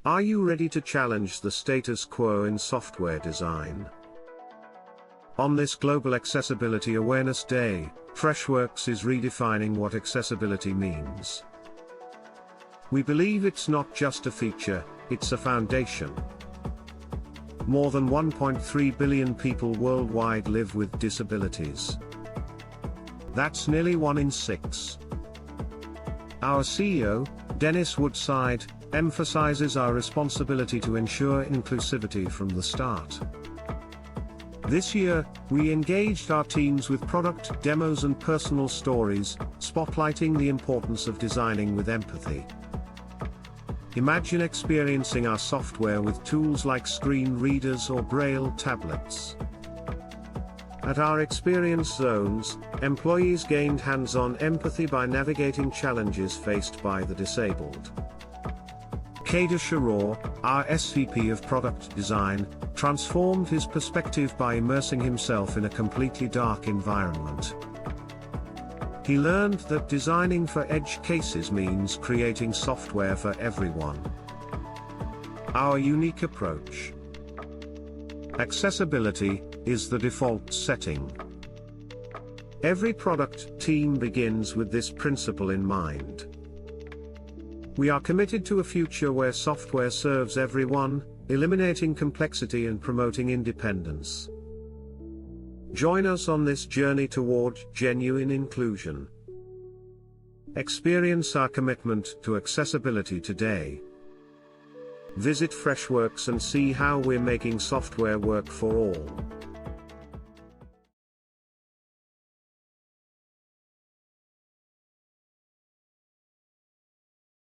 Are you ready to challenge the status quo in software design? On this Global Accessibility Awareness Day, Freshworks is redefining what accessibility means. We believe it's not just a feature, it's a foundation. More than 1.3 billion people worldwide live with disabilities. That's nearly 1 in 6. Our CEO, Dennis Woodside, emphasizes our responsibility to ensure inclusivity from the start. This year, we engaged our teams with product demos and personal stories, spotlighting the importance of designing with empathy. Imagine experiencing our software with tools like screen readers or Braille tablets. At our experience zones, employees gained hands-on empathy by navigating challenges faced by the disabled. Kedar, Shiroor, our SVP of Product Design, transformed his perspective by immersing himself in a completely dark environment. He learned that designing for edge cases means creating software for everyone. Our unique approach. Accessibility is the default setting. Every product team begins with this principle in mind. We are committed to a future where software serves everyone, eliminating complexity and promoting independence. Join us on this journey toward genuine inclusion. Experience our commitment to accessibility today. Visit Freshworks and see how we're making software work for all.